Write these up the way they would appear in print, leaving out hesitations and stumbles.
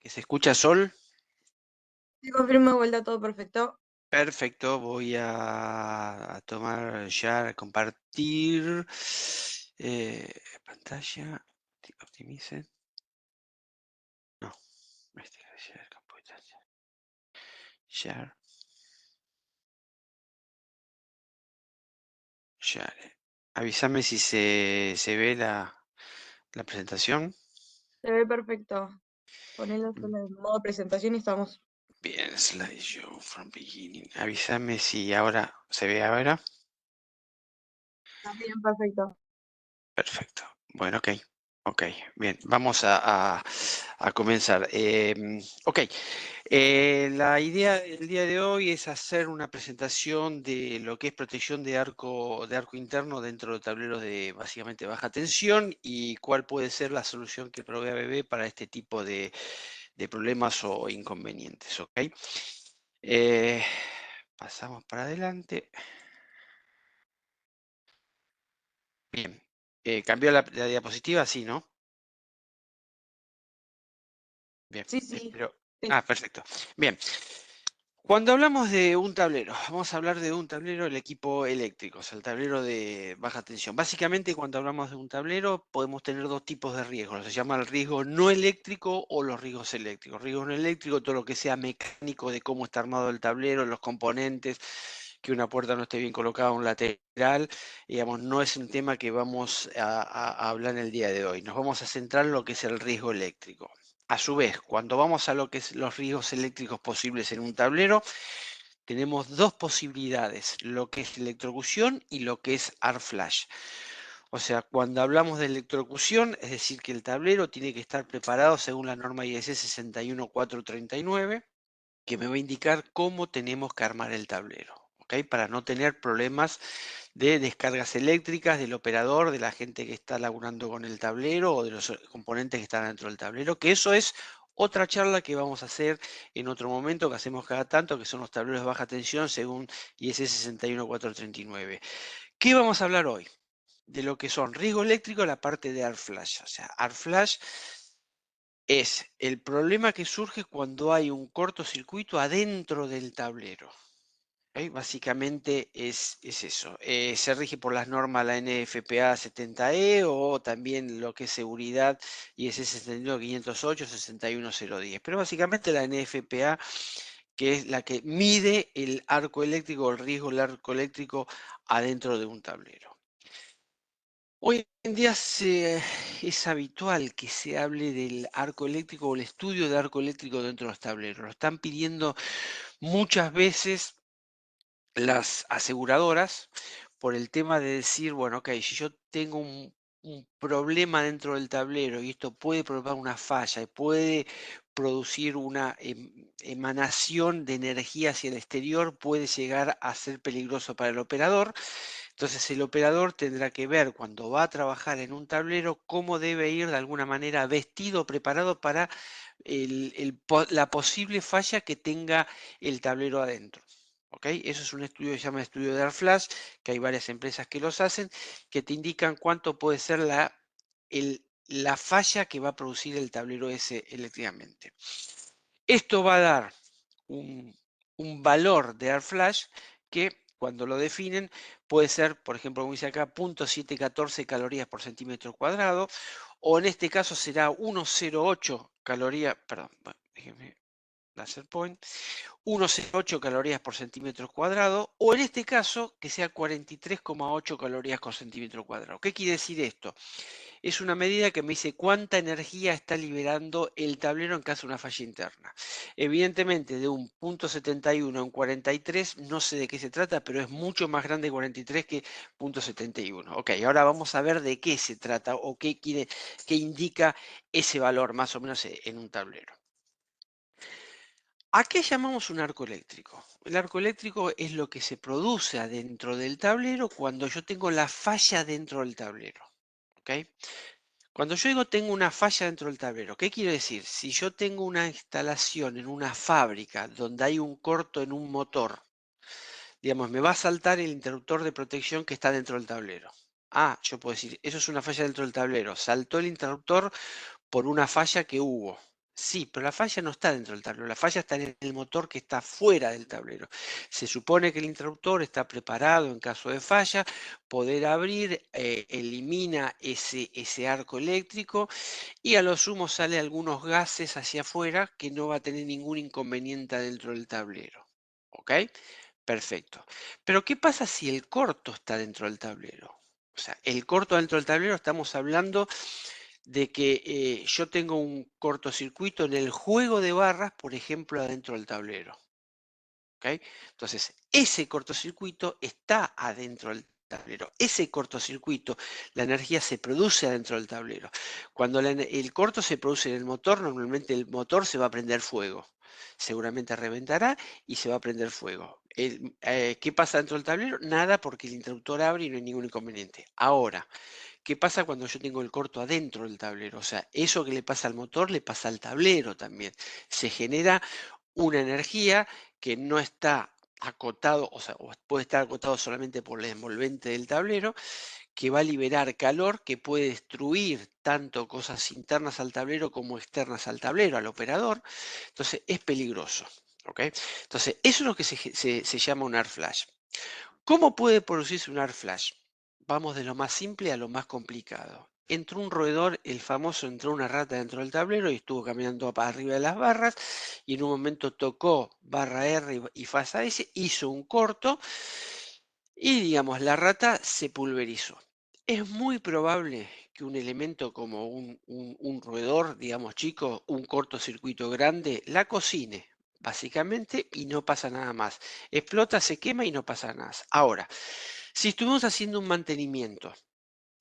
¿Se escucha, Sol? Sí, confirmo, vuelta todo perfecto. Perfecto, voy a tomar ya, compartir pantalla, optimice. No, share, computer, share, share. Avísame si se ve la presentación. Se ve perfecto. Ponelo solo en modo presentación y estamos. Bien, slideshow from beginning. Avísame si ahora se ve ahora. También perfecto. Perfecto. Bueno, ok. Ok, bien, vamos a comenzar. Ok, la idea del día de hoy es hacer una presentación de lo que es protección de arco interno dentro de tableros de básicamente baja tensión y cuál puede ser la solución que provee ABB para este tipo de problemas o inconvenientes. Ok, Eh, pasamos para adelante. Bien, ¿cambió la diapositiva? Sí, ¿no? Bien, Sí, sí. espero. Sí. Ah, perfecto. Bien. Cuando hablamos de un tablero, vamos a hablar de un tablero del equipo eléctrico, o sea, el tablero de baja tensión. Básicamente, cuando hablamos de un tablero, podemos tener dos tipos de riesgos. Se llama el riesgo no eléctrico o los riesgos eléctricos. Riesgo no eléctrico, todo lo que sea mecánico de cómo está armado el tablero, los componentes, que una puerta no esté bien colocada, un lateral, digamos, no es un tema que vamos a hablar en el día de hoy. Nos vamos a centrar en lo que es el riesgo eléctrico. A su vez, cuando vamos a lo que es los riesgos eléctricos posibles en un tablero, tenemos dos posibilidades, lo que es electrocución y lo que es arc flash. O sea, cuando hablamos de electrocución, es decir, que el tablero tiene que estar preparado según la norma IS 61439, que me va a indicar cómo tenemos que armar el tablero, ¿ok? Para no tener problemas de descargas eléctricas del operador, de la gente que está laburando con el tablero o de los componentes que están dentro del tablero, que eso es otra charla que vamos a hacer en otro momento, que hacemos cada tanto, que son los tableros de baja tensión según IS 61439. ¿Qué vamos a hablar hoy? De lo que son riesgo eléctrico, la parte de arc flash. O sea, arc flash es el problema que surge cuando hay un cortocircuito adentro del tablero. ¿Ok? Básicamente es eso. Se rige por las normas la NFPA 70E o también lo que es seguridad IS 61508, 61010. Pero básicamente la NFPA, que es la que mide el arco eléctrico, el riesgo del arco eléctrico adentro de un tablero. Hoy en día es habitual que se hable del arco eléctrico o el estudio de arco eléctrico dentro de los tableros. Lo están pidiendo muchas veces las aseguradoras por el tema de decir, bueno, ok, si yo tengo un problema dentro del tablero y esto puede provocar una falla y puede producir una emanación de energía hacia el exterior, puede llegar a ser peligroso para el operador. Entonces el operador tendrá que ver cuando va a trabajar en un tablero cómo debe ir de alguna manera vestido, preparado para la posible falla que tenga el tablero adentro. ¿Ok? Eso es un estudio que se llama estudio de AirFlash, que hay varias empresas que los hacen, que te indican cuánto puede ser la falla que va a producir el tablero ese eléctricamente. Esto va a dar un valor de AirFlash que cuando lo definen puede ser, por ejemplo, como dice acá, 0.714 calorías por centímetro cuadrado, o en este caso será 1,08 calorías, perdón, déjenme laser point, 1,08 calorías por centímetro cuadrado, o en este caso que sea 43,8 calorías por centímetro cuadrado. ¿Qué quiere decir esto? Es una medida que me dice cuánta energía está liberando el tablero en caso de una falla interna. Evidentemente, de un .71 a un 43, no sé de qué se trata, pero es mucho más grande 43 que .71. Ok, ahora vamos a ver de qué se trata o qué indica ese valor más o menos en un tablero. ¿A qué llamamos un arco eléctrico? El arco eléctrico es lo que se produce adentro del tablero cuando yo tengo la falla dentro del tablero. ¿Ok? Cuando yo digo tengo una falla dentro del tablero, ¿qué quiero decir? Si yo tengo una instalación en una fábrica donde hay un corto en un motor, digamos, me va a saltar el interruptor de protección que está dentro del tablero. Ah, yo puedo decir, eso es una falla dentro del tablero. Saltó el interruptor por una falla que hubo. Sí, pero la falla no está dentro del tablero, la falla está en el motor que está fuera del tablero. Se supone que el interruptor está preparado en caso de falla, poder abrir, elimina ese arco eléctrico y a lo sumo sale algunos gases hacia afuera que no va a tener ningún inconveniente dentro del tablero. ¿Ok? Perfecto. Pero ¿qué pasa si el corto está dentro del tablero? O sea, el corto dentro del tablero estamos hablando de que yo tengo un cortocircuito en el juego de barras, por ejemplo, adentro del tablero. ¿Ok? Entonces, ese cortocircuito está adentro del tablero. Ese cortocircuito, la energía se produce adentro del tablero. Cuando el corto se produce en el motor, normalmente el motor se va a prender fuego. Seguramente reventará y se va a prender fuego. ¿Qué pasa dentro del tablero? Nada, porque el interruptor abre y no hay ningún inconveniente. Ahora, ¿qué pasa cuando yo tengo el corto adentro del tablero? O sea, eso que le pasa al motor le pasa al tablero también. Se genera una energía que no está acotado, o sea, o puede estar acotado solamente por la envolvente del tablero, que va a liberar calor que puede destruir tanto cosas internas al tablero como externas al tablero, al operador. Entonces es peligroso. ¿Ok? Entonces, eso es lo que se llama un air flash. ¿Cómo puede producirse un air flash? Vamos de lo más simple a lo más complicado. Entró un roedor, el famoso entró una rata dentro del tablero y estuvo caminando para arriba de las barras y en un momento tocó barra R y fase S, hizo un corto y digamos la rata se pulverizó. Es muy probable que un elemento como un roedor, digamos chico, un cortocircuito grande, la cocine, básicamente, y no pasa nada más. Explota, se quema y no pasa nada. Ahora, si estuvimos haciendo un mantenimiento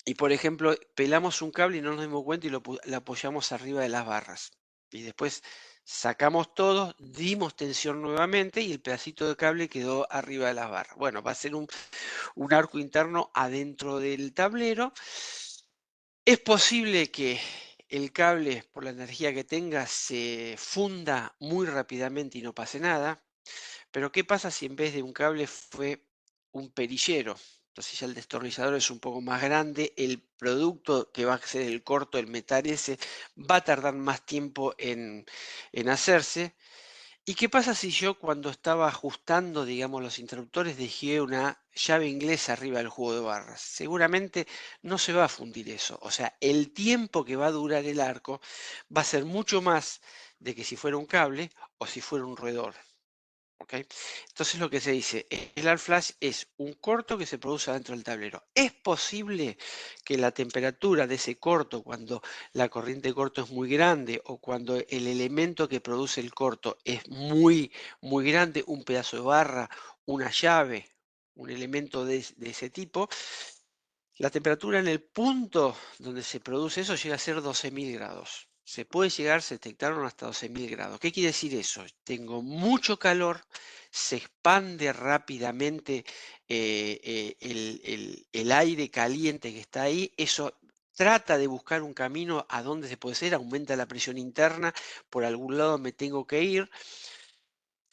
y, por ejemplo, pelamos un cable y no nos dimos cuenta y lo apoyamos arriba de las barras, y después sacamos todo, dimos tensión nuevamente y el pedacito de cable quedó arriba de las barras. Bueno, va a ser un arco interno adentro del tablero. Es posible que el cable, por la energía que tenga, se funda muy rápidamente y no pase nada. Pero ¿qué pasa si en vez de un cable fue un perillero? Entonces ya el destornillador es un poco más grande, el producto que va a ser el corto, el metal ese, va a tardar más tiempo en hacerse. ¿Y qué pasa si yo cuando estaba ajustando, digamos, los interruptores dejé una llave inglesa arriba del juego de barras? Seguramente no se va a fundir eso. O sea, el tiempo que va a durar el arco va a ser mucho más de que si fuera un cable o si fuera un roedor. ¿Ok? Entonces lo que se dice, el air flash es un corto que se produce dentro del tablero. Es posible que la temperatura de ese corto, cuando la corriente de corto es muy grande o cuando el elemento que produce el corto es muy, muy grande, un pedazo de barra, una llave, un elemento de ese tipo, la temperatura en el punto donde se produce eso llega a ser 12.000 grados. Se puede llegar, se detectaron hasta 12.000 grados. ¿Qué quiere decir eso? Tengo mucho calor, se expande rápidamente el aire caliente que está ahí. Eso trata de buscar un camino a dónde se puede ser, aumenta la presión interna, por algún lado me tengo que ir.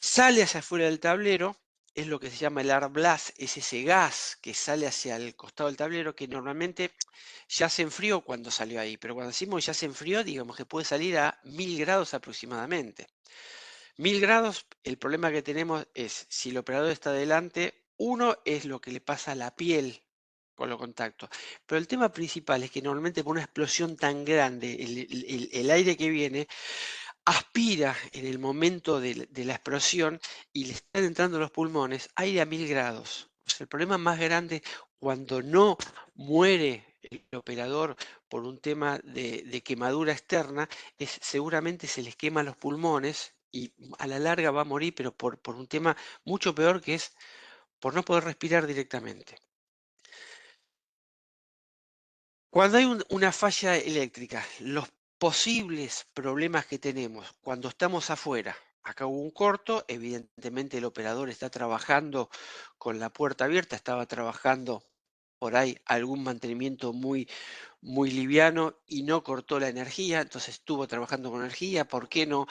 Sale hacia afuera del tablero, es lo que se llama el air blast, es ese gas que sale hacia el costado del tablero que normalmente ya se enfrió cuando salió ahí, pero cuando decimos ya se enfrió, digamos que puede salir a 1000 grados aproximadamente. 1000 grados, el problema que tenemos es si el operador está delante, uno es lo que le pasa a la piel con los contactos, pero el tema principal es que normalmente por una explosión tan grande, el aire que viene aspira en el momento de la explosión y le están entrando los pulmones aire a 1000 grados. O sea, el problema más grande cuando no muere el operador por un tema de quemadura externa es seguramente se les quema los pulmones y a la larga va a morir, pero por un tema mucho peor que es por no poder respirar directamente. Cuando hay una falla eléctrica, los posibles problemas que tenemos cuando estamos afuera, acá hubo un corto, evidentemente el operador está trabajando con la puerta abierta, estaba trabajando por ahí algún mantenimiento muy, muy liviano y no cortó la energía, entonces estuvo trabajando con energía, ¿por qué no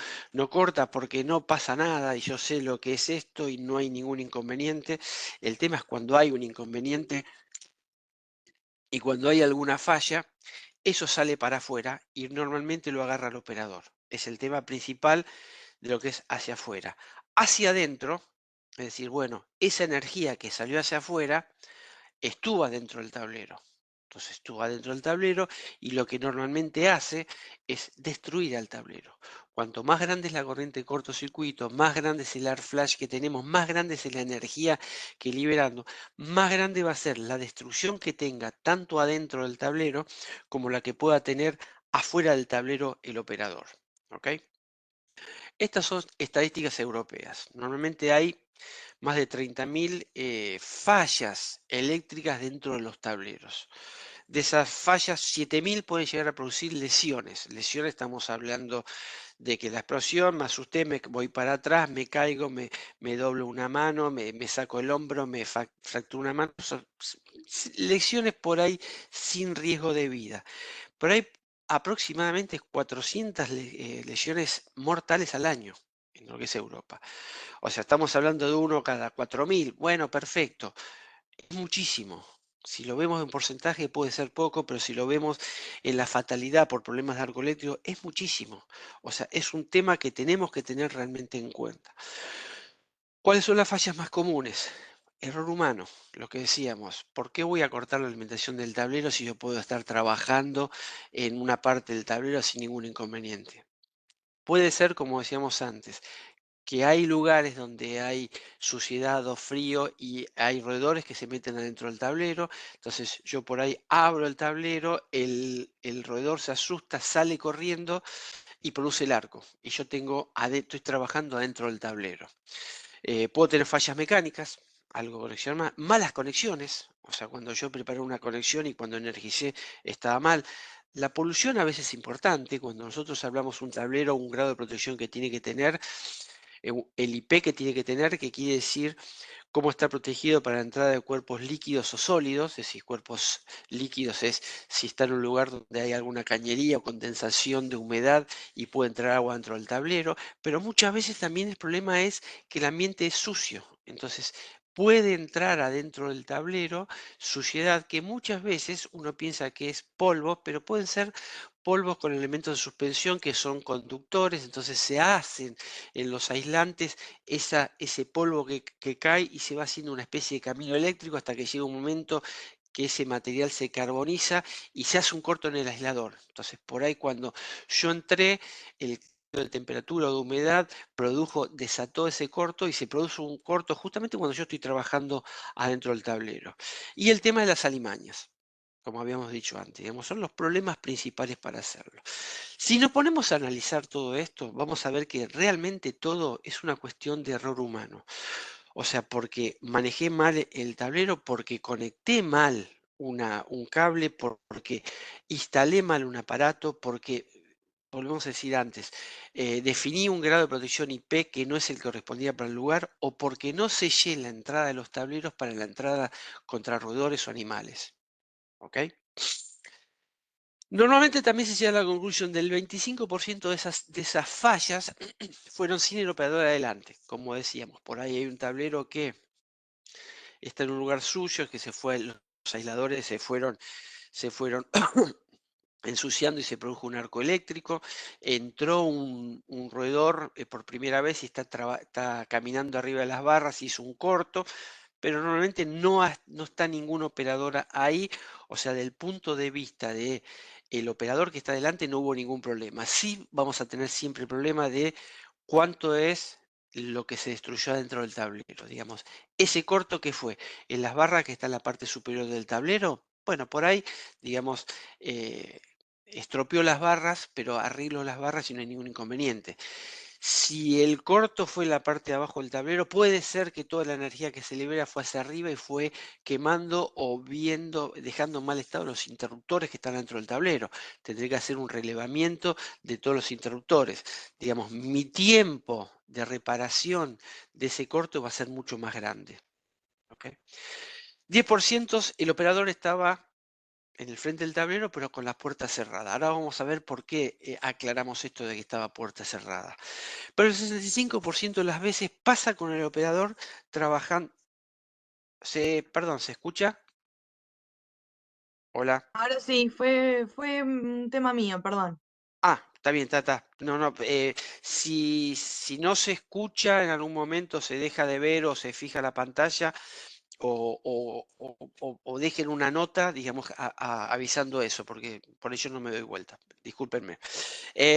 corta? Porque no pasa nada y yo sé lo que es esto y no hay ningún inconveniente. El tema es cuando hay un inconveniente y cuando hay alguna falla, eso sale para afuera y normalmente lo agarra el operador. Es el tema principal de lo que es hacia afuera. Hacia adentro, es decir, bueno, esa energía que salió hacia afuera estuvo adentro del tablero. Entonces estuvo adentro del tablero y lo que normalmente hace es destruir al tablero. Cuanto más grande es la corriente de cortocircuito, más grande es el air flash que tenemos, más grande es la energía que liberando, más grande va a ser la destrucción que tenga tanto adentro del tablero como la que pueda tener afuera del tablero el operador. ¿Ok? Estas son estadísticas europeas. Normalmente hay más de 30.000 fallas eléctricas dentro de los tableros. De esas fallas, 7.000 pueden llegar a producir lesiones. Lesiones, estamos hablando de que la explosión, me asusté, me voy para atrás, me caigo, me doblo una mano, me saco el hombro, me fracturo una mano. Son lesiones por ahí sin riesgo de vida. Pero hay aproximadamente 400 lesiones mortales al año en lo que es Europa. O sea, estamos hablando de uno cada 4.000. Bueno, perfecto. Es muchísimo. Si lo vemos en porcentaje puede ser poco, pero si lo vemos en la fatalidad por problemas de arco eléctrico, es muchísimo. O sea, es un tema que tenemos que tener realmente en cuenta. ¿Cuáles son las fallas más comunes? Error humano, lo que decíamos. ¿Por qué voy a cortar la alimentación del tablero si yo puedo estar trabajando en una parte del tablero sin ningún inconveniente? Puede ser, como decíamos antes, que hay lugares donde hay suciedad o frío y hay roedores que se meten adentro del tablero. Entonces yo por ahí abro el tablero, el roedor se asusta, sale corriendo y produce el arco. Y yo tengo estoy trabajando adentro del tablero. Puedo tener fallas mecánicas, algo conexión malas conexiones, o sea, cuando yo preparé una conexión y cuando energicé estaba mal. La polución a veces es importante, cuando nosotros hablamos un tablero, un grado de protección que tiene que tener, el IP que tiene que tener, que quiere decir cómo está protegido para la entrada de cuerpos líquidos o sólidos, es decir, cuerpos líquidos es si está en un lugar donde hay alguna cañería o condensación de humedad y puede entrar agua dentro del tablero, pero muchas veces también el problema es que el ambiente es sucio, entonces puede entrar adentro del tablero suciedad que muchas veces uno piensa que es polvo, pero pueden ser polvos con elementos de suspensión que son conductores, entonces se hacen en los aislantes ese polvo que cae y se va haciendo una especie de camino eléctrico hasta que llega un momento que ese material se carboniza y se hace un corto en el aislador. Entonces, por ahí cuando yo entré, el cambio de temperatura o de humedad desató ese corto y se produce un corto justamente cuando yo estoy trabajando adentro del tablero. Y el tema de las alimañas, como habíamos dicho antes, digamos, son los problemas principales para hacerlo. Si nos ponemos a analizar todo esto, vamos a ver que realmente todo es una cuestión de error humano. O sea, porque manejé mal el tablero, porque conecté mal un cable, porque instalé mal un aparato, porque, volvemos a decir antes, definí un grado de protección IP que no es el que correspondía para el lugar, o porque no sellé la entrada de los tableros para la entrada contra roedores o animales. ¿Ok? Normalmente también se llega a la conclusión del 25% de esas fallas fueron sin el operador adelante. Como decíamos, por ahí hay un tablero que está en un lugar suyo, que los aisladores se fueron ensuciando y se produjo un arco eléctrico. Entró un roedor por primera vez y está caminando arriba de las barras, hizo un corto, pero normalmente no está ningún operador ahí, o sea, del punto de vista de el operador que está delante no hubo ningún problema. Sí vamos a tener siempre el problema de cuánto es lo que se destruyó dentro del tablero, digamos. Ese corto que fue en las barras que está en la parte superior del tablero, bueno, por ahí, digamos, eh, estropeó las barras, pero arreglo las barras y no hay ningún inconveniente. Si el corto fue en la parte de abajo del tablero, puede ser que toda la energía que se libera fue hacia arriba y fue quemando o dejando en mal estado los interruptores que están dentro del tablero. Tendré que hacer un relevamiento de todos los interruptores. Digamos, mi tiempo de reparación de ese corto va a ser mucho más grande. ¿Ok? 10% el operador estaba en el frente del tablero, pero con las puertas cerradas. Ahora vamos a ver por qué aclaramos esto de que estaba puerta cerrada. Pero el 65% de las veces pasa con el operador trabajando. Perdón, ¿se escucha? Hola. Ahora sí, fue un tema mío, perdón. Ah, Está bien, Tata. No, no, si no se escucha, en algún momento se deja de ver o se fija la pantalla, o dejen una nota, digamos, avisando eso, porque por ello no me doy vuelta. Discúlpenme.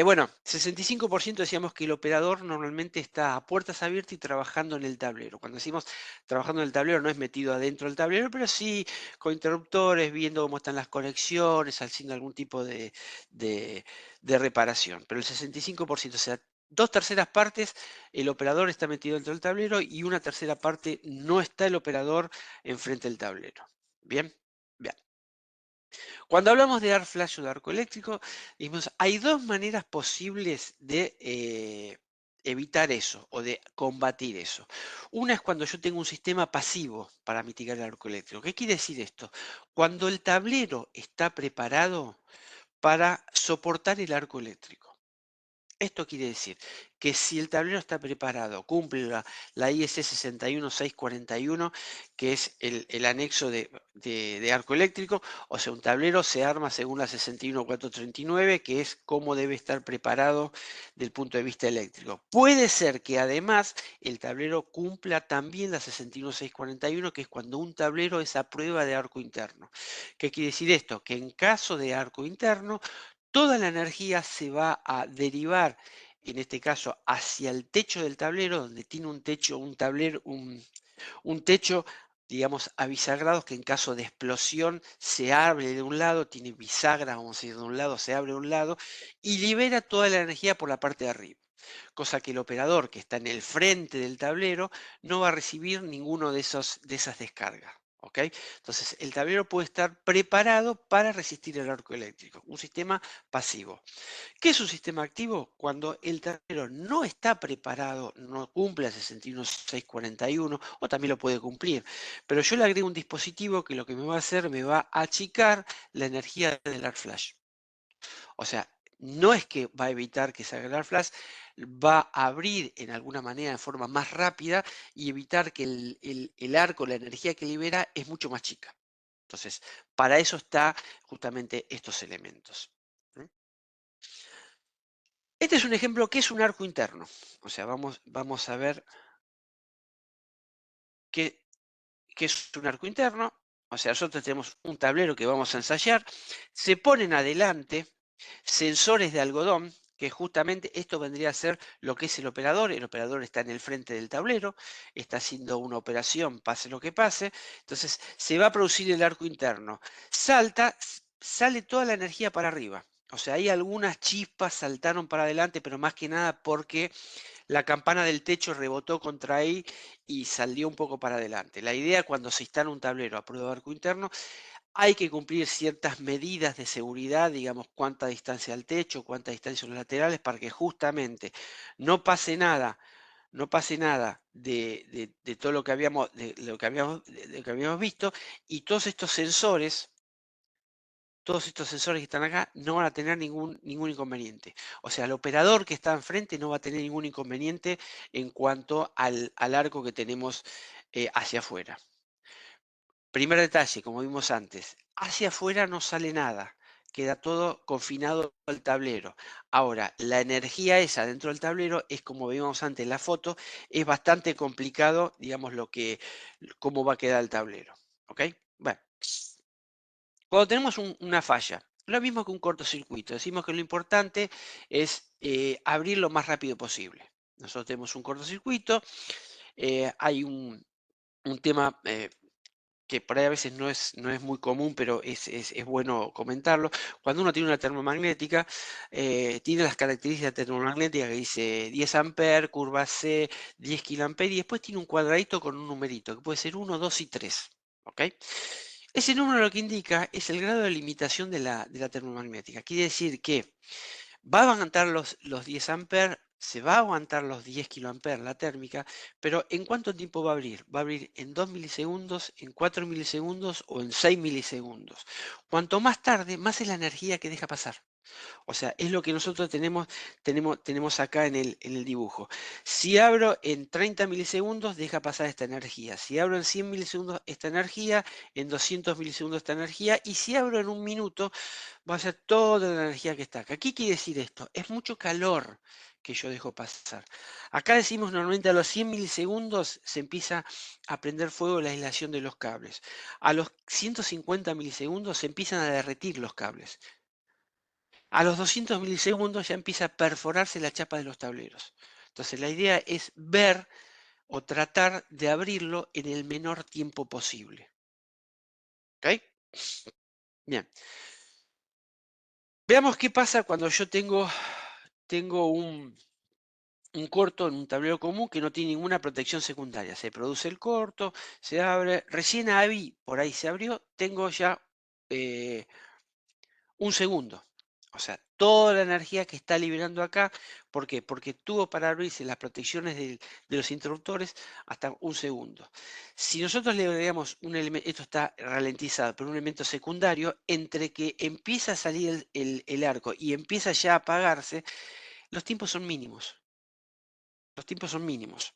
Bueno, 65% decíamos que el operador normalmente está a puertas abiertas y trabajando en el tablero. Cuando decimos trabajando en el tablero, no es metido adentro del tablero, pero sí con interruptores, viendo cómo están las conexiones, haciendo algún tipo de- de reparación. Pero el 65%, o sea, dos terceras partes, el operador está metido dentro del tablero y una tercera parte no está el operador enfrente del tablero. ¿Bien? Bien. Cuando hablamos de arc flash o de arco eléctrico, dijimos, hay dos maneras posibles de evitar eso o de combatir eso. Una es cuando yo tengo un sistema pasivo para mitigar el arco eléctrico. ¿Qué quiere decir esto? Cuando el tablero está preparado para soportar el arco eléctrico. Esto quiere decir que si el tablero está preparado, cumple la IS 61641, que es el anexo de arco eléctrico, o sea, un tablero se arma según la 61439, que es cómo debe estar preparado del punto de vista eléctrico. Puede ser que además el tablero cumpla también la 61641, que es cuando un tablero es a prueba de arco interno. ¿Qué quiere decir esto? Que en caso de arco interno, toda la energía se va a derivar, en este caso, hacia el techo del tablero, donde tiene un techo, un tablero, un techo, digamos, a bisagраdos que en caso de explosión se abre de un lado, tiene bisagra, vamos a decir, de un lado se abre de un lado, y libera toda la energía por la parte de arriba. Cosa que el operador que está en el frente del tablero no va a recibir ninguno de esas descargas. ¿Ok? Entonces, el tablero puede estar preparado para resistir el arco eléctrico, un sistema pasivo. ¿Qué es un sistema activo? Cuando el tablero no está preparado, no cumple el 61641, o también lo puede cumplir, pero yo le agrego un dispositivo que lo que me va a hacer, me va a achicar la energía del arc flash. O sea, no es que va a evitar que salga el arc flash, va a abrir en alguna manera de forma más rápida y evitar que el arco, la energía que libera es mucho más chica. Entonces, para eso está justamente estos elementos. ¿Mm? Este es un ejemplo que es un arco interno. O sea, vamos a ver qué, qué es un arco interno. O sea, nosotros tenemos un tablero que vamos a ensayar. Se ponen adelante sensores de algodón, que justamente esto vendría a ser lo que es el operador. El operador está en el frente del tablero, está haciendo una operación, pase lo que pase. Entonces, se va a producir el arco interno. Sale toda la energía para arriba. O sea, hay algunas chispas saltaron para adelante, pero más que nada porque la campana del techo rebotó contra ahí y salió un poco para adelante. La idea cuando se instala un tablero a prueba de arco interno, hay que cumplir ciertas medidas de seguridad, digamos, cuánta distancia al techo, cuánta distancia a los laterales, para que justamente no pase nada, no pase nada de todo lo que habíamos, de lo que habíamos visto, y todos estos sensores que están acá no van a tener ningún inconveniente. O sea, el operador que está enfrente no va a tener ningún inconveniente en cuanto al arco que tenemos hacia afuera. Primer detalle, como vimos antes, hacia afuera no sale nada, queda todo confinado al tablero. Ahora, la energía esa dentro del tablero es como vimos antes en la foto, es bastante complicado, digamos, cómo va a quedar el tablero. ¿Ok? Bueno. Cuando tenemos una falla, lo mismo que un cortocircuito, decimos que lo importante es abrir lo más rápido posible. Nosotros tenemos un cortocircuito, hay un tema que por ahí a veces no es muy común, pero es bueno comentarlo. Cuando uno tiene una termomagnética, tiene las características termomagnéticas que dice 10 amperes, curva C, 10 kiloamperes, y después tiene un cuadradito con un numerito, que puede ser 1, 2 y 3. ¿Ok? Ese número lo que indica es el grado de limitación de la termomagnética. Quiere decir que va a aguantar los 10 amperes, se va a aguantar los 10 kiloamperes la térmica, pero ¿en cuánto tiempo va a abrir? Va a abrir en 2 milisegundos, en 4 milisegundos o en 6 milisegundos. Cuanto más tarde, más es la energía que deja pasar. O sea, es lo que nosotros tenemos acá en el dibujo. Si abro en 30 milisegundos, deja pasar esta energía. Si abro en 100 milisegundos, esta energía. En 200 milisegundos, esta energía. Y si abro en un minuto, va a ser toda la energía que está acá. ¿Qué quiere decir esto? Es mucho calor que yo dejo pasar. Acá decimos normalmente a los 100 milisegundos se empieza a prender fuego la aislación de los cables. A los 150 milisegundos se empiezan a derretir los cables. A los 200 milisegundos ya empieza a perforarse la chapa de los tableros. Entonces la idea es ver o tratar de abrirlo en el menor tiempo posible. ¿Ok? Bien. Veamos qué pasa cuando yo tengo un corto en un tablero común que no tiene ninguna protección secundaria. Se produce el corto, se abre. Recién ahí, por ahí se abrió, tengo ya un segundo. O sea, toda la energía que está liberando acá, ¿por qué? Porque tuvo para abrirse las protecciones de los interruptores hasta un segundo. Si nosotros le agregamos un elemento, esto está ralentizado, pero un elemento secundario, entre que empieza a salir el arco y empieza ya a apagarse, los tiempos son mínimos. Los tiempos son mínimos.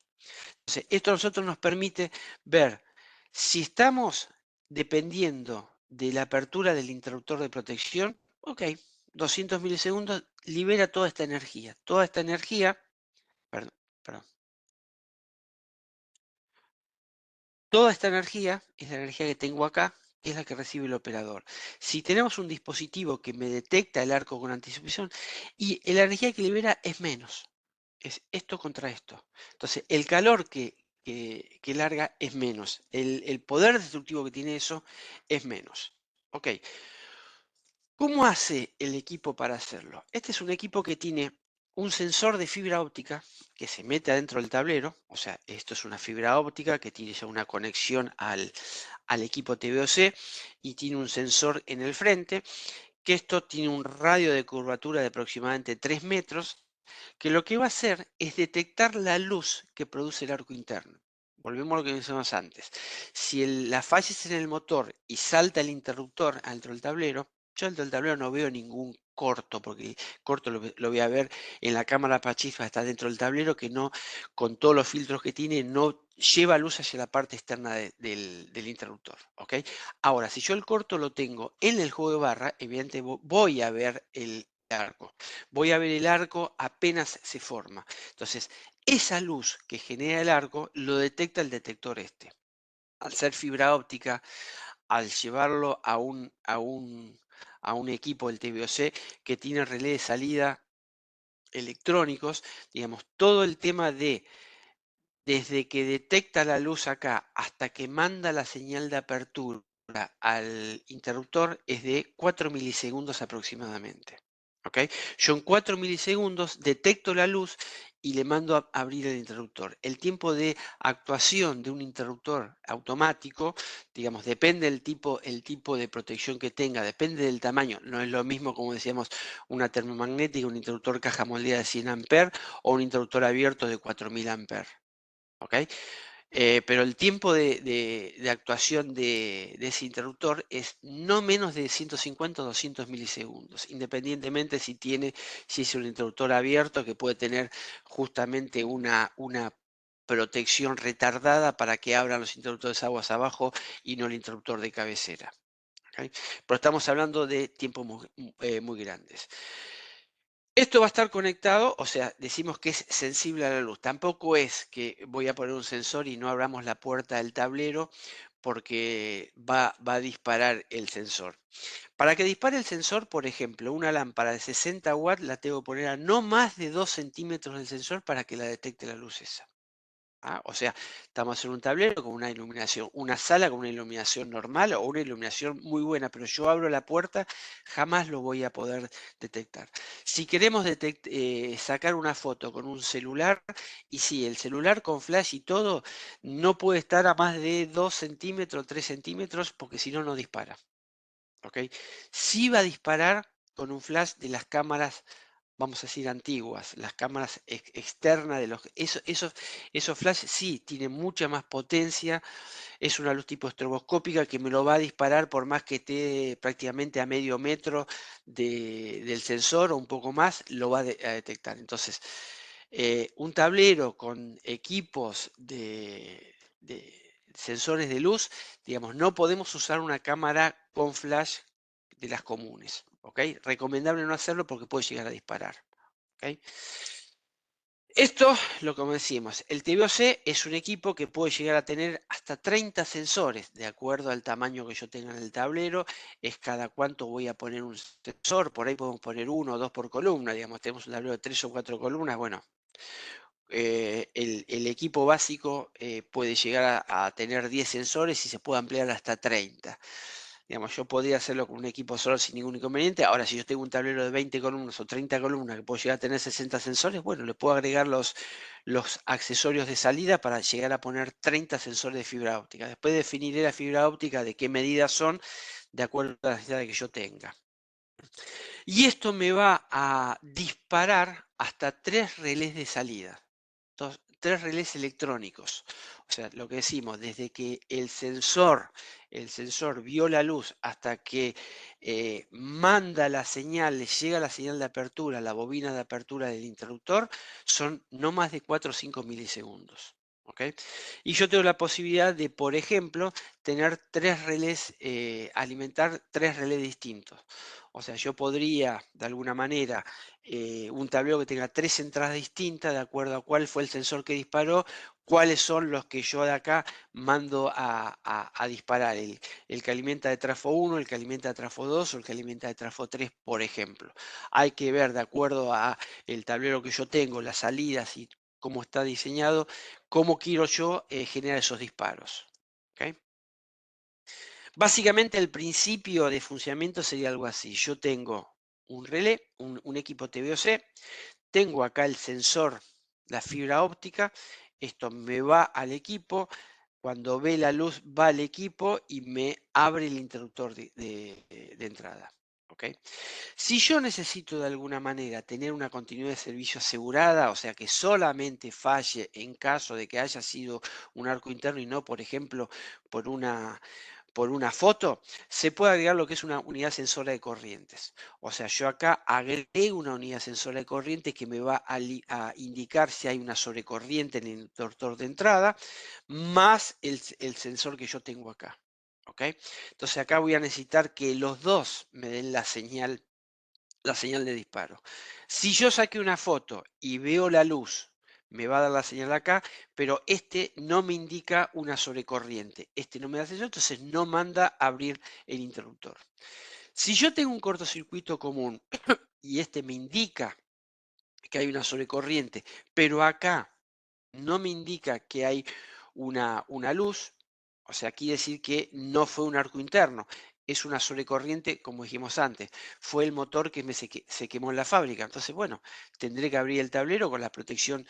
Entonces, esto a nosotros nos permite ver si estamos dependiendo de la apertura del interruptor de protección. Ok, 200 milisegundos libera toda esta energía. Toda esta energía, perdón, perdón, toda esta energía es la energía que tengo acá, que es la que recibe el operador. Si tenemos un dispositivo que me detecta el arco con anticipación, y la energía que libera es menos. Es esto contra esto. Entonces, el calor que larga es menos. El poder destructivo que tiene eso es menos. Ok. ¿Cómo hace el equipo para hacerlo? Este es un equipo que tiene un sensor de fibra óptica que se mete adentro del tablero. O sea, esto es una fibra óptica que tiene ya una conexión al equipo TVOC y tiene un sensor en el frente, que esto tiene un radio de curvatura de aproximadamente 3 metros, que lo que va a hacer es detectar la luz que produce el arco interno. Volvemos a lo que mencionamos antes. Si la falla es en el motor y salta el interruptor dentro del tablero, yo dentro del tablero no veo ningún corto, porque el corto lo voy a ver en la cámara pachifa, está dentro del tablero, que no, con todos los filtros que tiene, no lleva luz hacia la parte externa del interruptor. ¿Ok? Ahora, si yo el corto lo tengo en el juego de barra, evidentemente voy a ver el arco. Voy a ver el arco apenas se forma. Entonces, esa luz que genera el arco lo detecta el detector este. Al ser fibra óptica, al llevarlo a un equipo del TVOC que tiene relé de salida electrónicos, digamos, todo el tema de desde que detecta la luz acá hasta que manda la señal de apertura al interruptor es de 4 milisegundos aproximadamente. ¿Ok? Yo en 4 milisegundos detecto la luz y le mando a abrir el interruptor. El tiempo de actuación de un interruptor automático, digamos, depende el tipo de protección que tenga, depende del tamaño. No es lo mismo, como decíamos, una termomagnética, un interruptor caja moldeada de 100 amperes o un interruptor abierto de 4000 amperes. ¿Ok? Pero el tiempo de actuación de ese interruptor es no menos de 150 o 200 milisegundos, independientemente si es un interruptor abierto que puede tener justamente una protección retardada para que abran los interruptores aguas abajo y no el interruptor de cabecera. ¿Ok? Pero estamos hablando de tiempos muy grandes. Esto va a estar conectado, o sea, decimos que es sensible a la luz. Tampoco es que voy a poner un sensor y no abramos la puerta del tablero porque va a disparar el sensor. Para que dispare el sensor, por ejemplo, una lámpara de 60 watts la tengo que poner a no más de 2 centímetros del sensor para que la detecte la luz esa. O sea, estamos en un tablero con una iluminación, una sala con una iluminación normal o una iluminación muy buena, pero yo abro la puerta, jamás lo voy a poder detectar. Si queremos sacar una foto con un celular, y sí, el celular con flash y todo, no puede estar a más de 2 centímetros, 3 centímetros, porque si no, no dispara. ¿Ok? Sí va a disparar con un flash de las cámaras vamos a decir, antiguas, las cámaras externas de los... Esos flash sí tienen mucha más potencia, es una luz tipo estroboscópica que me lo va a disparar por más que esté prácticamente a medio metro del sensor o un poco más, lo va a detectar. Entonces, un tablero con equipos de sensores de luz, digamos, no podemos usar una cámara con flash de las comunes, ¿ok? Recomendable no hacerlo porque puede llegar a disparar, ¿ok? Esto, lo como decimos, el TVOC es un equipo que puede llegar a tener hasta 30 sensores, de acuerdo al tamaño que yo tenga en el tablero, es cada cuánto voy a poner un sensor, por ahí podemos poner uno o dos por columna, digamos, tenemos un tablero de 3 o 4 columnas, bueno, el equipo básico puede llegar a tener 10 sensores y se puede ampliar hasta 30. Digamos, yo podría hacerlo con un equipo solo sin ningún inconveniente. Ahora, si yo tengo un tablero de 20 columnas o 30 columnas que puedo llegar a tener 60 sensores, bueno, le puedo agregar los accesorios de salida para llegar a poner 30 sensores de fibra óptica. Después definiré la fibra óptica de qué medidas son, de acuerdo a la necesidad que yo tenga. Y esto me va a disparar hasta 3 relés de salida. 3 relés electrónicos. O sea, lo que decimos, desde que el sensor vio la luz hasta que manda la señal, le llega la señal de apertura, la bobina de apertura del interruptor, son no más de 4 o 5 milisegundos. ¿Ok? Y yo tengo la posibilidad de, por ejemplo, tener 3 relés, alimentar 3 relés distintos. O sea, yo podría, de alguna manera, un tablero que tenga 3 entradas distintas, de acuerdo a cuál fue el sensor que disparó, cuáles son los que yo de acá mando a disparar, el que alimenta de trafo 1, el que alimenta de trafo 2 o el que alimenta de trafo 3, por ejemplo. Hay que ver, de acuerdo a el tablero que yo tengo, las salidas y cómo está diseñado, cómo quiero yo generar esos disparos. ¿Ok? Básicamente el principio de funcionamiento sería algo así. Yo tengo un relé, un equipo TVOC, tengo acá el sensor, la fibra óptica, esto me va al equipo, cuando ve la luz va al equipo y me abre el interruptor de entrada. ¿Ok? Si yo necesito de alguna manera tener una continuidad de servicio asegurada, o sea que solamente falle en caso de que haya sido un arco interno y no, por ejemplo, por una foto, se puede agregar lo que es una unidad sensora de corrientes. O sea, yo acá agrego una unidad sensora de corrientes que me va a indicar si hay una sobrecorriente en el interruptor de entrada, más el sensor que yo tengo acá. ¿Ok? Entonces acá voy a necesitar que los dos me den la señal de disparo. Si yo saqué una foto y veo la luz, me va a dar la señal acá, pero este no me indica una sobrecorriente. Este no me da señal, entonces no manda a abrir el interruptor. Si yo tengo un cortocircuito común y este me indica que hay una sobrecorriente, pero acá no me indica que hay una luz, o sea, quiere decir que no fue un arco interno, es una sobrecorriente, como dijimos antes, fue el motor que se quemó en la fábrica. Entonces, bueno, tendré que abrir el tablero con la protección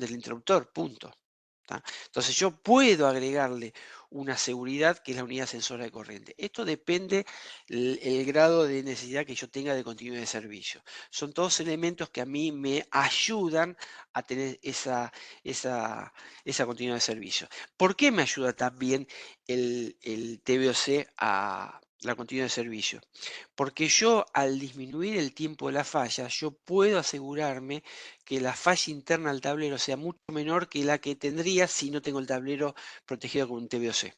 del interruptor, punto. ¿Tá? Entonces yo puedo agregarle una seguridad que es la unidad sensora de corriente. Esto depende el grado de necesidad que yo tenga de continuidad de servicio. Son todos elementos que a mí me ayudan a tener esa continuidad de servicio. ¿Por qué me ayuda también el TVOC a la continuidad de servicio? Porque yo al disminuir el tiempo de la falla, yo puedo asegurarme que la falla interna al tablero sea mucho menor que la que tendría si no tengo el tablero protegido con un TVOC.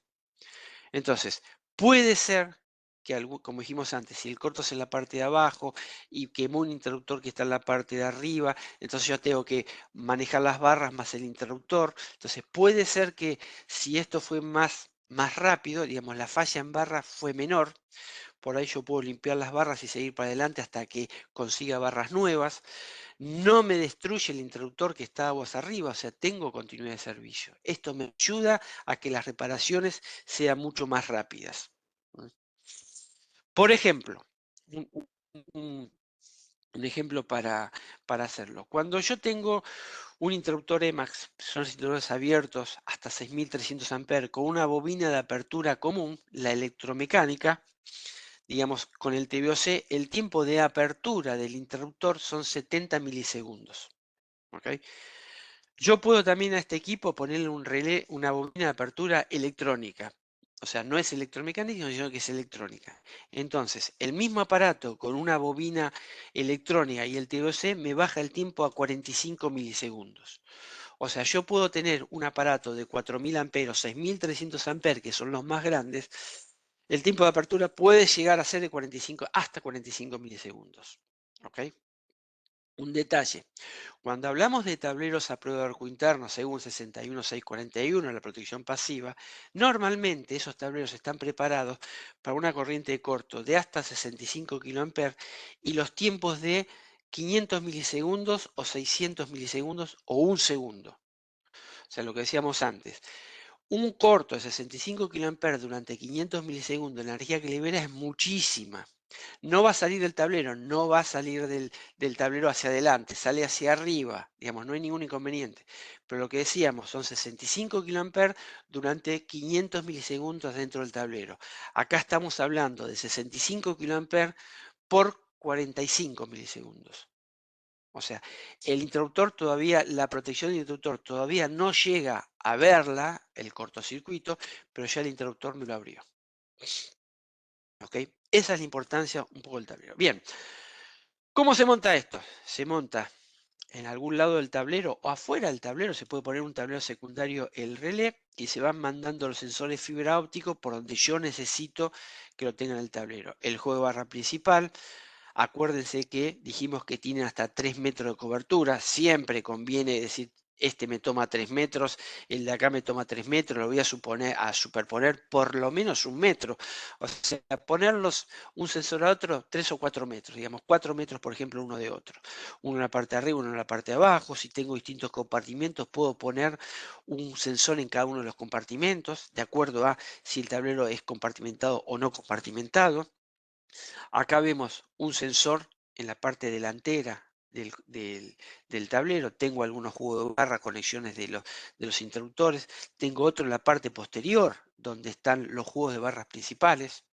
Entonces, puede ser que, como dijimos antes, si el corto es en la parte de abajo y quemó un interruptor que está en la parte de arriba, entonces yo tengo que manejar las barras más el interruptor. Entonces, puede ser que si esto fue más rápido, digamos, la falla en barra fue menor, por ahí yo puedo limpiar las barras y seguir para adelante hasta que consiga barras nuevas. No me destruye el interruptor que está aguas arriba, o sea, tengo continuidad de servicio. Esto me ayuda a que las reparaciones sean mucho más rápidas. Por ejemplo, un, un- un ejemplo para hacerlo. Cuando yo tengo un interruptor EMAX, son los interruptores abiertos hasta 6300 amperes, con una bobina de apertura común, la electromecánica, digamos, con el TVOC, el tiempo de apertura del interruptor son 70 milisegundos. ¿Ok? Yo puedo también a este equipo ponerle un relé, una bobina de apertura electrónica. O sea, no es electromecánica, sino que es electrónica. Entonces, el mismo aparato con una bobina electrónica y el TVOC me baja el tiempo a 45 milisegundos. O sea, yo puedo tener un aparato de 4000 amperes, 6300 amperes, que son los más grandes. El tiempo de apertura puede llegar a ser de 45 hasta 45 milisegundos. ¿Ok? Un detalle. Cuando hablamos de tableros a prueba de arco interno según 61641, la protección pasiva, normalmente esos tableros están preparados para una corriente de corto de hasta 65 kA y los tiempos de 500 milisegundos o 600 milisegundos o un segundo. O sea, lo que decíamos antes, un corto de 65 kA durante 500 milisegundos, la energía que libera es muchísima. No va a salir del tablero, no va a salir del tablero hacia adelante, sale hacia arriba, digamos, no hay ningún inconveniente. Pero lo que decíamos, son 65 kA durante 500 milisegundos dentro del tablero. Acá estamos hablando de 65 kA por 45 milisegundos. O sea, el interruptor todavía, la protección del interruptor todavía no llega a verla, el cortocircuito, pero ya el interruptor me lo abrió. ¿Ok? Esa es la importancia un poco del tablero. Bien, ¿cómo se monta esto? Se monta en algún lado del tablero o afuera del tablero, se puede poner un tablero secundario el relé y se van mandando los sensores fibra óptico por donde yo necesito que lo tenga en el tablero. El juego de barra principal, acuérdense que dijimos que tiene hasta 3 metros de cobertura. Siempre conviene decir, este me toma 3 metros, el de acá me toma 3 metros, lo voy a superponer por lo menos 1 metro. O sea, ponerlos un sensor a otro, 3 o 4 metros, digamos, 4 metros, por ejemplo, uno de otro. Uno en la parte de arriba, uno en la parte de abajo. Si tengo distintos compartimentos, puedo poner un sensor en cada uno de los compartimentos, de acuerdo a si el tablero es compartimentado o no compartimentado. Acá vemos un sensor en la parte delantera del tablero. Tengo algunos juegos de barra, conexiones de los interruptores. Tengo otro en la parte posterior, donde están los juegos de barras principales.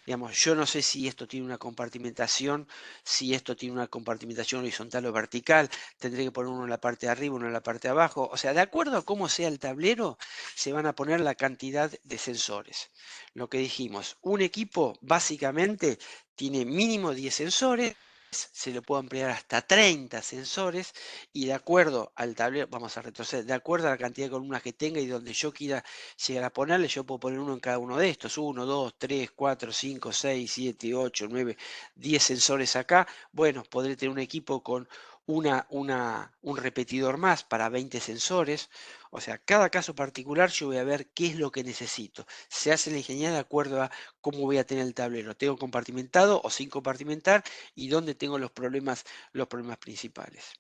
Digamos, yo no sé si esto tiene una compartimentación, si esto tiene una compartimentación horizontal o vertical. Tendré que poner uno en la parte de arriba, uno en la parte de abajo. O sea, de acuerdo a cómo sea el tablero, se van a poner la cantidad de sensores. Lo que dijimos, un equipo básicamente tiene mínimo 10 sensores, se le puede ampliar hasta 30 sensores y de acuerdo al tablero, vamos a retroceder, de acuerdo a la cantidad de columnas que tenga y donde yo quiera llegar a ponerle, yo puedo poner uno en cada uno de estos, 1, 2, 3, 4, 5, 6, 7, 8, 9, 10 sensores acá. Bueno, podré tener un equipo con un repetidor más para 20 sensores. O sea, cada caso particular yo voy a ver qué es lo que necesito. Se hace la ingeniería de acuerdo a cómo voy a tener el tablero. ¿Tengo compartimentado o sin compartimentar? Y dónde tengo los problemas principales.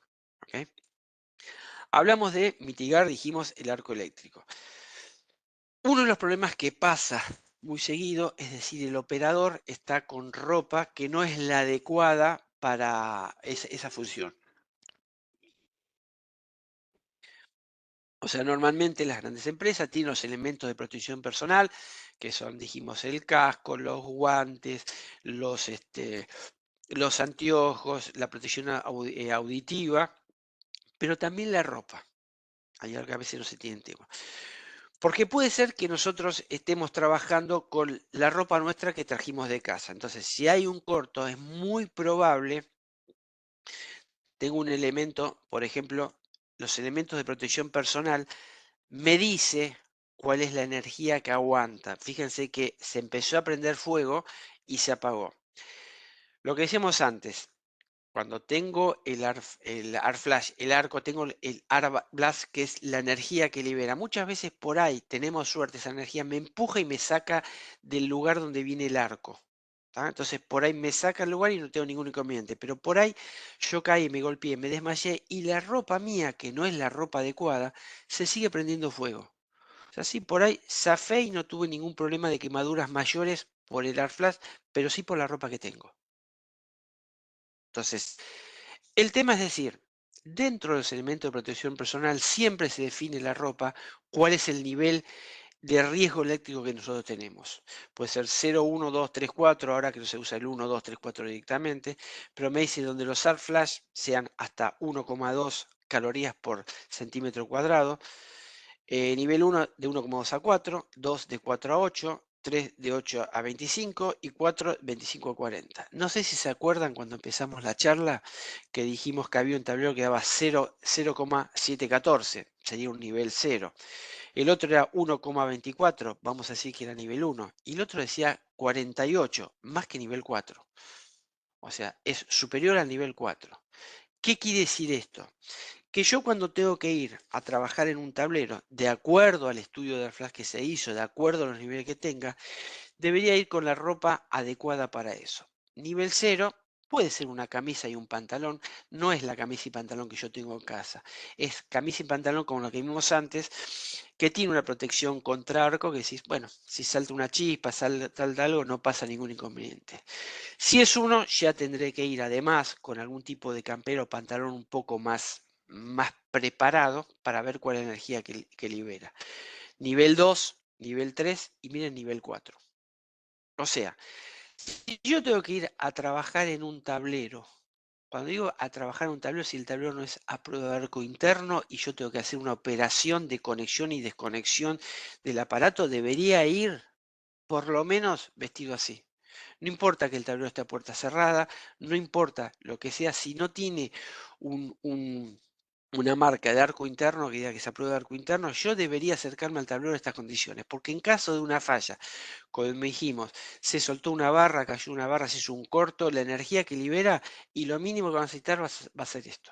¿Ok? Hablamos de mitigar, dijimos, el arco eléctrico. Uno de los problemas que pasa muy seguido, es decir, el operador está con ropa que no es la adecuada para esa función. O sea, normalmente las grandes empresas tienen los elementos de protección personal, que son, dijimos, el casco, los guantes, los anteojos, la protección auditiva, pero también la ropa. Hay algo que a veces no se tiene en tema. Porque puede ser que nosotros estemos trabajando con la ropa nuestra que trajimos de casa. Entonces, si hay un corto, es muy probable, tengo un elemento, por ejemplo, los elementos de protección personal, me dice cuál es la energía que aguanta. Fíjense que se empezó a prender fuego y se apagó. Lo que decíamos antes, cuando tengo el AR flash, el arco, tengo el AR blast, que es la energía que libera. Muchas veces por ahí tenemos suerte, esa energía me empuja y me saca del lugar donde viene el arco. ¿Tá? Entonces por ahí me saca el lugar y no tengo ningún inconveniente. Pero por ahí yo caí, me golpeé, me desmayé y la ropa mía, que no es la ropa adecuada, se sigue prendiendo fuego. O sea, sí, por ahí zafé y no tuve ningún problema de quemaduras mayores por el AR flash, pero sí por la ropa que tengo. Entonces, el tema es decir, dentro de los elementos de protección personal siempre se define la ropa, cuál es el nivel de riesgo eléctrico que nosotros tenemos. Puede ser 0, 1, 2, 3, 4, ahora que no se usa el 1, 2, 3, 4 directamente, pero me dice donde los AR flash sean hasta 1,2 calorías por centímetro cuadrado, nivel 1 de 1,2 a 4, 2 de 4 a 8, 3 de 8 a 25 y 4 25 a 40. No sé si se acuerdan cuando empezamos la charla que dijimos que había un tablero que daba 0,714, sería un nivel 0. El otro era 1,24, vamos a decir que era nivel 1. Y el otro decía 48, más que nivel 4. O sea, es superior al nivel 4. ¿Qué quiere decir esto? Que yo cuando tengo que ir a trabajar en un tablero, de acuerdo al estudio de flash que se hizo, de acuerdo a los niveles que tenga, debería ir con la ropa adecuada para eso. Nivel 0 puede ser una camisa y un pantalón, no es la camisa y pantalón que yo tengo en casa, es camisa y pantalón como lo que vimos antes, que tiene una protección contra arco, que decís, bueno, si salta una chispa, salta algo, no pasa ningún inconveniente. Si es uno, ya tendré que ir además con algún tipo de campero o pantalón un poco más preparado para ver cuál es la energía que libera. Nivel 2, nivel 3 y miren nivel 4. O sea, si yo tengo que ir a trabajar en un tablero, cuando digo a trabajar en un tablero, si el tablero no es a prueba de arco interno y yo tengo que hacer una operación de conexión y desconexión del aparato, debería ir por lo menos vestido así. No importa que el tablero esté a puerta cerrada, no importa lo que sea, si no tiene una marca de arco interno que diga que se aprueba de arco interno, yo debería acercarme al tablero en estas condiciones, porque en caso de una falla, como dijimos, se soltó una barra, cayó una barra, se hizo un corto, la energía que libera y lo mínimo que va a necesitar va a ser esto.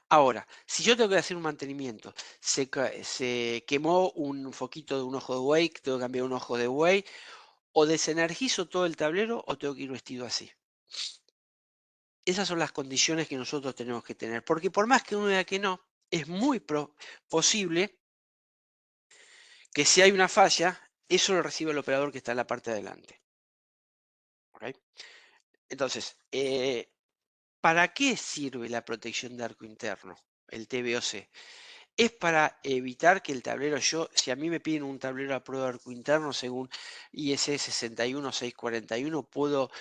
Ahora, si yo tengo que hacer un mantenimiento, se quemó un foquito de un ojo de buey, tengo que cambiar un ojo de buey, o desenergizo todo el tablero o tengo que ir vestido así. Esas son las condiciones que nosotros tenemos que tener, porque por más que uno diga que no, es muy posible que si hay una falla, eso lo recibe el operador que está en la parte de adelante. ¿Ok? Entonces, ¿para qué sirve la protección de arco interno, el TBOC? Es para evitar que el tablero, si a mí me piden un tablero a prueba de arco interno según IS 61641, ¿puedo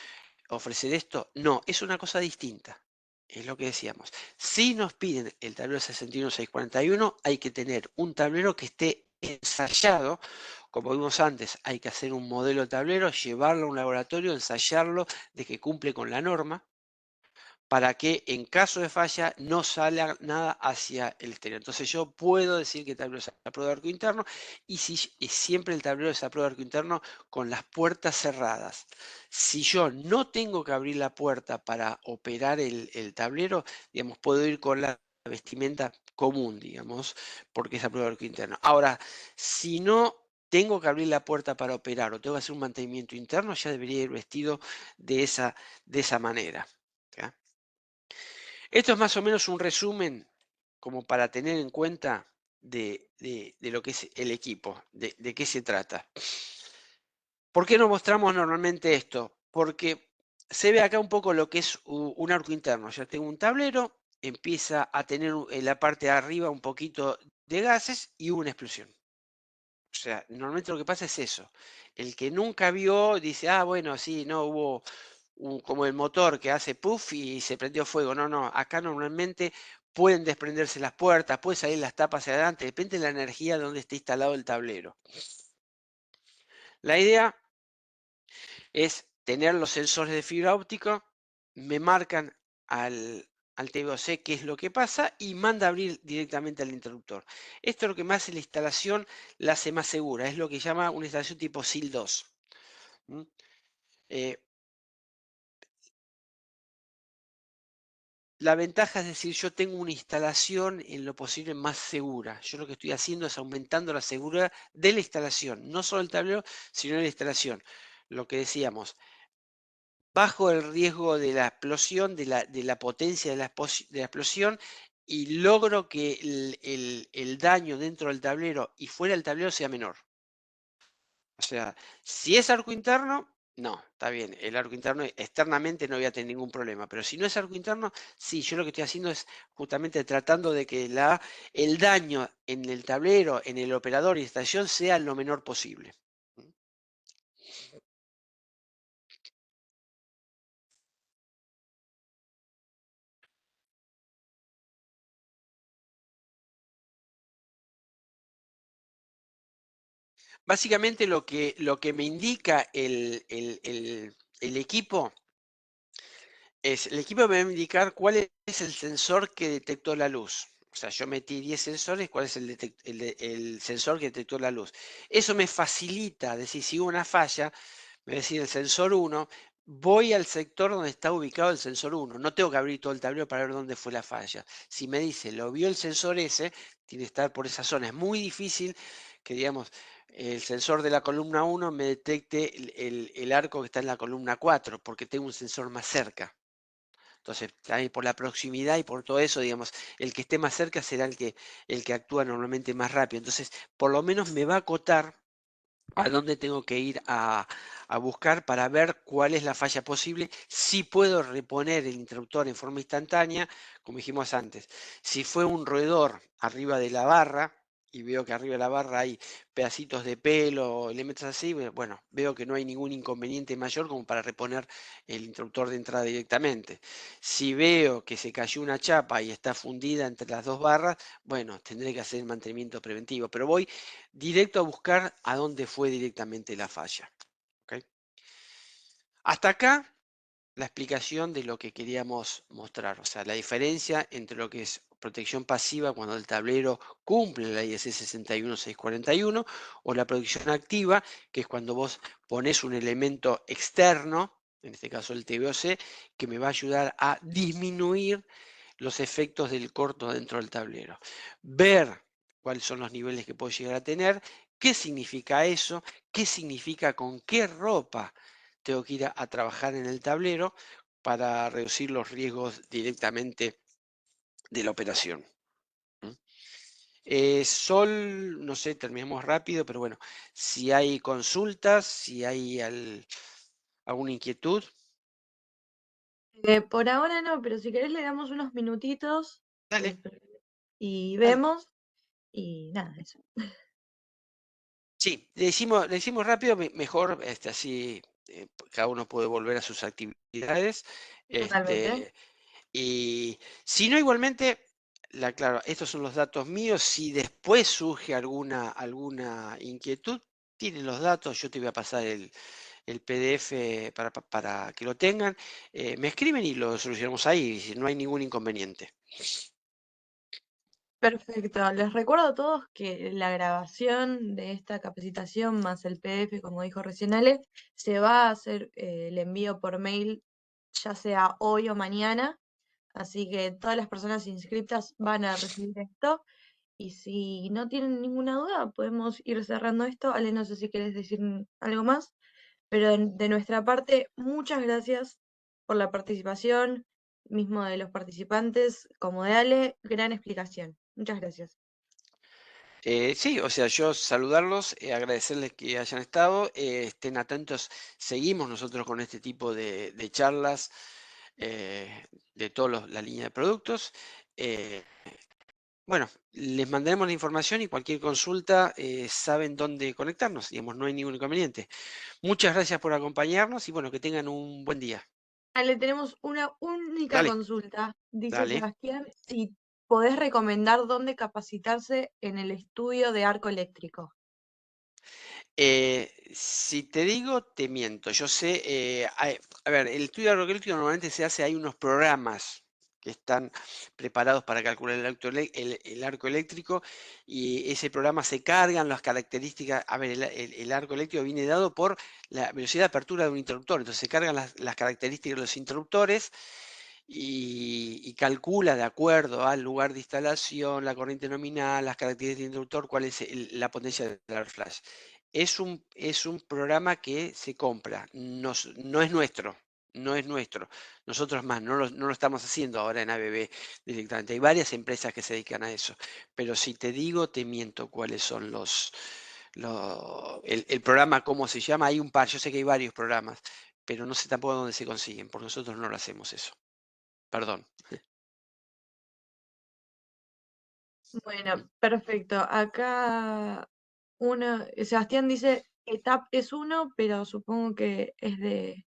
ofrecer esto? No, es una cosa distinta. Es lo que decíamos. Si nos piden el tablero 61641, hay que tener un tablero que esté ensayado. Como vimos antes, hay que hacer un modelo de tablero, llevarlo a un laboratorio, ensayarlo de que cumple con la norma, para que en caso de falla no salga nada hacia el exterior. Entonces yo puedo decir que el tablero es a prueba de arco interno y siempre el tablero es a prueba de arco interno con las puertas cerradas. Si yo no tengo que abrir la puerta para operar el tablero, digamos, puedo ir con la vestimenta común, digamos, porque es a prueba de arco interno. Ahora, si no tengo que abrir la puerta para operar o tengo que hacer un mantenimiento interno, ya debería ir vestido de esa manera. ¿Ya? Esto es más o menos un resumen como para tener en cuenta de lo que es el equipo, de qué se trata. ¿Por qué nos mostramos normalmente esto? Porque se ve acá un poco lo que es un arco interno. Ya tengo un tablero, empieza a tener en la parte de arriba un poquito de gases y una explosión. O sea, normalmente lo que pasa es eso. El que nunca vio dice, ah, bueno, sí, no hubo como el motor que hace puff y se prendió fuego. No, no, acá normalmente pueden desprenderse las puertas, pueden salir las tapas hacia adelante, depende de la energía de donde esté instalado el tablero. La idea es tener los sensores de fibra óptica, me marcan al TVOC qué es lo que pasa y manda a abrir directamente al interruptor. Esto es lo que más hace la instalación, la hace más segura, es lo que llama una instalación tipo SIL 2. ¿Mm? La ventaja es decir, yo tengo una instalación en lo posible más segura. Yo lo que estoy haciendo es aumentando la seguridad de la instalación, no solo el tablero, sino de la instalación. Lo que decíamos, bajo el riesgo de la explosión, de la potencia de la explosión, y logro que el daño dentro del tablero y fuera del tablero sea menor. O sea, si es arco interno, No, está bien. El arco interno, externamente no voy a tener ningún problema. Pero si no es arco interno, sí, yo lo que estoy haciendo es justamente tratando de que el daño en el tablero, en el operador y estación sea lo menor posible. Básicamente lo que me indica el equipo el equipo me va a indicar cuál es el sensor que detectó la luz. O sea, yo metí 10 sensores, cuál es el sensor que detectó la luz. Eso me facilita, decir, si hubo una falla, me va a decir el sensor 1, voy al sector donde está ubicado el sensor 1. No tengo que abrir todo el tablero para ver dónde fue la falla. Si me dice, lo vio el sensor ese, tiene que estar por esa zona. Es muy difícil que, digamos, el sensor de la columna 1 me detecte el arco que está en la columna 4, porque tengo un sensor más cerca. Entonces, también por la proximidad y por todo eso, digamos, el que esté más cerca será el que actúa normalmente más rápido. Entonces, por lo menos me va a acotar a dónde tengo que ir a buscar para ver cuál es la falla posible, si puedo reponer el interruptor en forma instantánea, como dijimos antes. Si fue un roedor arriba de la barra y veo que arriba de la barra hay pedacitos de pelo o elementos así, bueno, veo que no hay ningún inconveniente mayor como para reponer el interruptor de entrada directamente. Si veo que se cayó una chapa y está fundida entre las dos barras, bueno, tendré que hacer el mantenimiento preventivo, pero voy directo a buscar a dónde fue directamente la falla. ¿Ok? Hasta acá la explicación de lo que queríamos mostrar, o sea, la diferencia entre lo que es protección pasiva cuando el tablero cumple la IEC 61641 o la protección activa, que es cuando vos pones un elemento externo, en este caso el TVOC, que me va a ayudar a disminuir los efectos del corto dentro del tablero. Ver cuáles son los niveles que puedo llegar a tener, qué significa eso, qué significa con qué ropa tengo que ir a trabajar en el tablero para reducir los riesgos directamente de la operación. ¿Mm? Sol, no sé, terminemos rápido, pero bueno, si hay consultas, si hay alguna inquietud, Por ahora no, pero si querés le damos unos minutitos dale, y dale. vemos y nada, eso. Sí, le decimos rápido, mejor, así cada uno puede volver a sus actividades. Totalmente. Este, y si no, igualmente, claro, estos son los datos míos. Si después surge alguna inquietud, tienen los datos, yo te voy a pasar el PDF para que lo tengan. Me escriben y lo solucionamos ahí, si no hay ningún inconveniente. Perfecto. Les recuerdo a todos que la grabación de esta capacitación más el PDF, como dijo recién Ale, se va a hacer el envío por mail, ya sea hoy o mañana. Así que todas las personas inscritas van a recibir esto. Y si no tienen ninguna duda, podemos ir cerrando esto. Ale, no sé si quieres decir algo más, pero de nuestra parte, muchas gracias por la participación, mismo de los participantes, como de Ale, gran explicación. Muchas gracias. Sí, o sea, yo saludarlos, agradecerles que hayan estado, estén atentos, seguimos nosotros con este tipo de charlas de toda la línea de productos. Eh, bueno, les mandaremos la información y cualquier consulta saben dónde conectarnos, digamos, no hay ningún inconveniente. Muchas gracias por acompañarnos y bueno, que tengan un buen día. Ale, tenemos una única Dale, consulta. Dice dale. Sebastián, si podés recomendar dónde capacitarse en el estudio de arco eléctrico. Si te digo, te miento. Yo sé, a ver, el estudio agroeléctrico normalmente se hace, hay unos programas que están preparados para calcular el arco eléctrico y ese programa se cargan las características. A ver, el arco eléctrico viene dado por la velocidad de apertura de un interruptor, entonces se cargan las características de los interruptores y calcula de acuerdo al lugar de instalación, la corriente nominal, las características del interruptor, cuál es la potencia del arc flash. Es un programa que se compra, no es nuestro, no es nuestro. Nosotros más, no lo estamos haciendo ahora en ABB directamente. Hay varias empresas que se dedican a eso, pero si te digo, te miento cuáles son el programa, ¿cómo se llama? Hay un par, yo sé que hay varios programas, pero no sé tampoco dónde se consiguen, porque nosotros no lo hacemos eso. Perdón. Bueno, perfecto. Acá Sebastián dice ETAP es uno, pero supongo que es de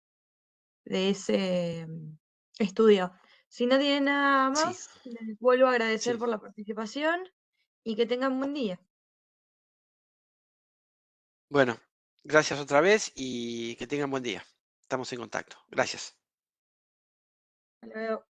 ese estudio. Si no tiene nada Sí, más, les vuelvo a agradecer sí. por la participación y que tengan buen día. Bueno, gracias otra vez y que tengan buen día. Estamos en contacto. Gracias. Hasta luego.